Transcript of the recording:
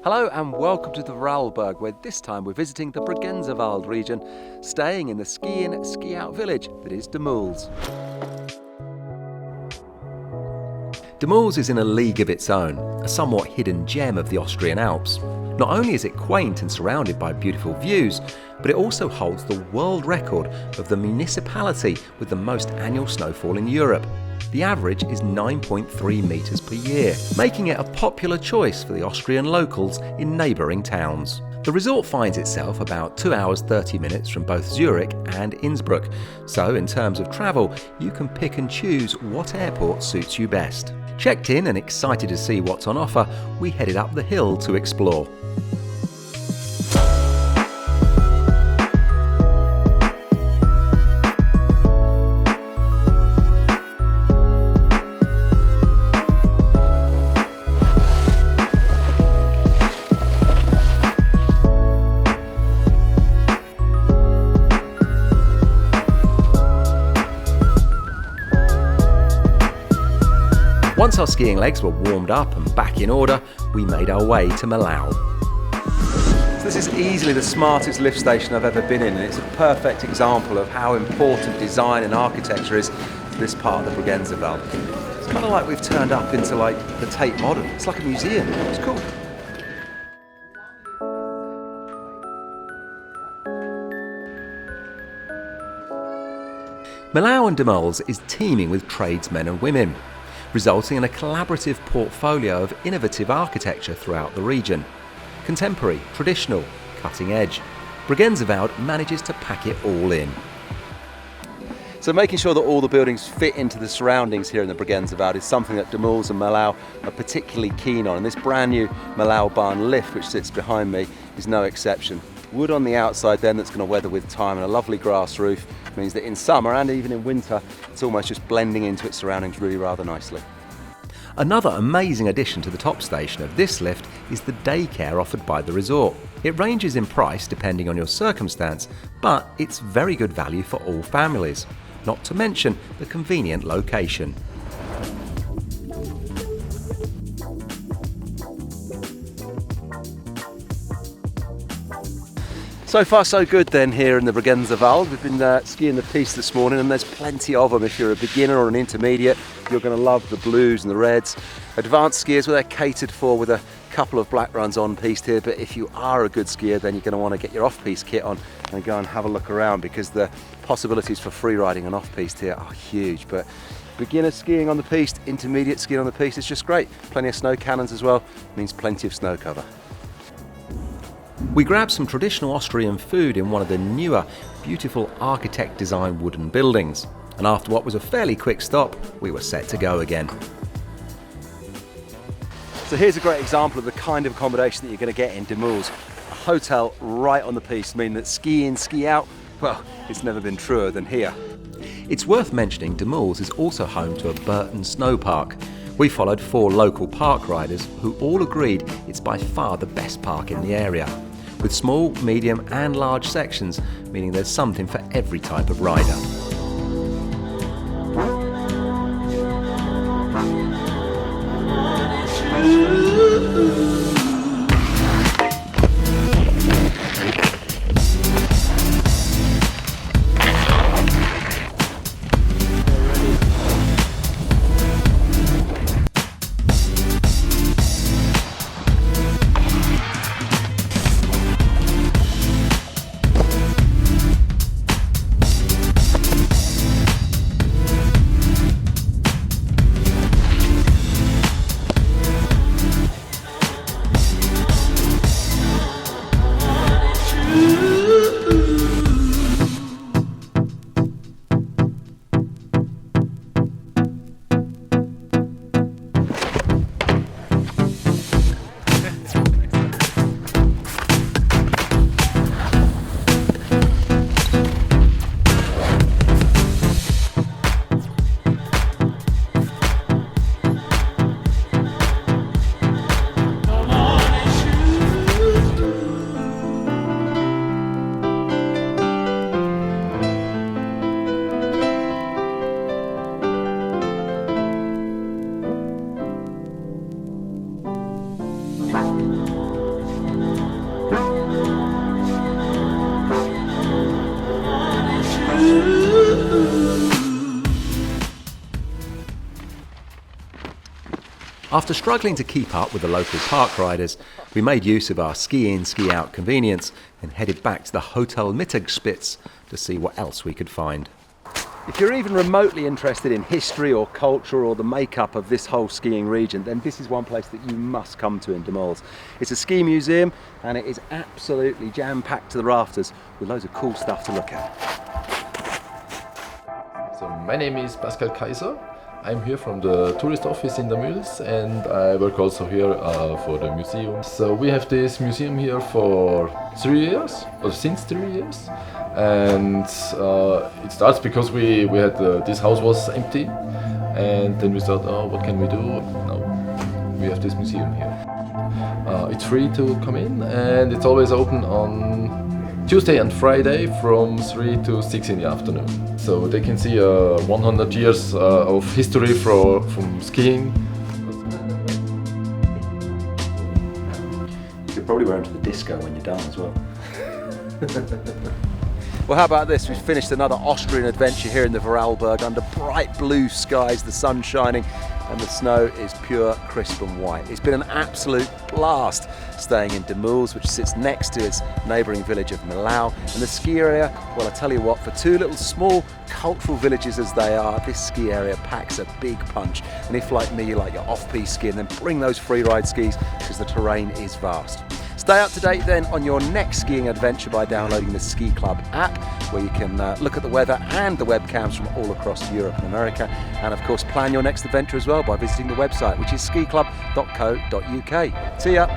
Hello and welcome to the Vorarlberg, where this time we're visiting the Bregenzervald region, staying in the ski-in, ski-out village that is Damüls. Damüls is in a league of its own, a somewhat hidden gem of the Austrian Alps. Not only is it quaint and surrounded by beautiful views, but it also holds the world record of the municipality with the most annual snowfall in Europe. The average is 9.3 metres per year, making it a popular choice for the Austrian locals in neighbouring towns. The resort finds itself about 2 hours 30 minutes from both Zurich and Innsbruck, so in terms of travel, you can pick and choose what airport suits you best. Checked in and excited to see what's on offer, we headed up the hill to explore. Once our skiing legs were warmed up and back in order, we made our way to Mellau. So this is easily the smartest lift station I've ever been in, and it's a perfect example of how important design and architecture is to this part of the Bregenzerwald. It's kind of like we've turned up into like the Tate Modern. It's like a museum. It's cool. Mellau and Damuls is teeming with tradesmen and women, resulting in a collaborative portfolio of innovative architecture throughout the region. Contemporary, traditional, cutting edge. Bregenzervald manages to pack it all in. So making sure that all the buildings fit into the surroundings here in the Bregenzervald is something that Damuls and Mellau are particularly keen on, and this brand new Mellau barn lift, which sits behind me, is no exception. Wood on the outside then that's going to weather with time, and a lovely grass roof means that in summer and even in winter it's almost just blending into its surroundings really rather nicely. Another amazing addition to the top station of this lift is the daycare offered by the resort. It ranges in price depending on your circumstance, but it's very good value for all families, not to mention the convenient location. So far so good then here in the Bregenzervald. We've been skiing the piste this morning, and there's plenty of them. If you're a beginner or an intermediate, you're going to love the blues and the reds. Advanced skiers, well, they're catered for with a couple of black runs on piste here, but if you are a good skier, then you're going to want to get your off-piste kit on and go and have a look around, because the possibilities for free riding and off-piste here are huge. But beginner skiing on the piste, intermediate skiing on the piste is just great. Plenty of snow cannons as well, means plenty of snow cover. We grabbed some traditional Austrian food in one of the newer, beautiful architect-designed wooden buildings. And after what was a fairly quick stop, we were set to go again. So here's a great example of the kind of accommodation that you're going to get in Damüls. A hotel right on the piste, meaning that ski in, ski out, well, it's never been truer than here. It's worth mentioning Damüls is also home to a Burton snow park. We followed 4 local park riders who all agreed it's by far the best park in the area, with small, medium and large sections, meaning there's something for every type of rider. After struggling to keep up with the local park riders, we made use of our ski-in, ski-out convenience and headed back to the Hotel Mittagspitz to see what else we could find. If you're even remotely interested in history or culture or the makeup of this whole skiing region, then this is one place that you must come to in Damüls. It's a ski museum and it is absolutely jam-packed to the rafters with loads of cool stuff to look at. So my name is Pascal Kaiser. I'm here from the tourist office in Damüls and I work also here for the museum. So we have this museum here for 3 years, or since 3 years. And it starts because we had this house was empty and then we thought, oh, what can we do? Now we have this museum here. It's free to come in and it's always open on Tuesday and Friday from 3 to 6 in the afternoon. So they can see 100 years of history from skiing. You could probably wear them to the disco when you're done as well. Well, how about this? We've finished another Austrian adventure here in the Vorarlberg under bright blue skies, the sun shining, and the snow is pure, crisp and white. It's been an absolute blast staying in Damüls, which sits next to its neighbouring village of Mellau. And the ski area, well, I tell you what, for two little small cultural villages as they are, this ski area packs a big punch. And if, like me, you like your off-piste skiing, then bring those freeride skis because the terrain is vast. Stay up to date then on your next skiing adventure by downloading the Ski Club app, where you can look at the weather and the webcams from all across Europe and America. And of course, plan your next adventure as well by visiting the website, which is skiclub.co.uk. See ya!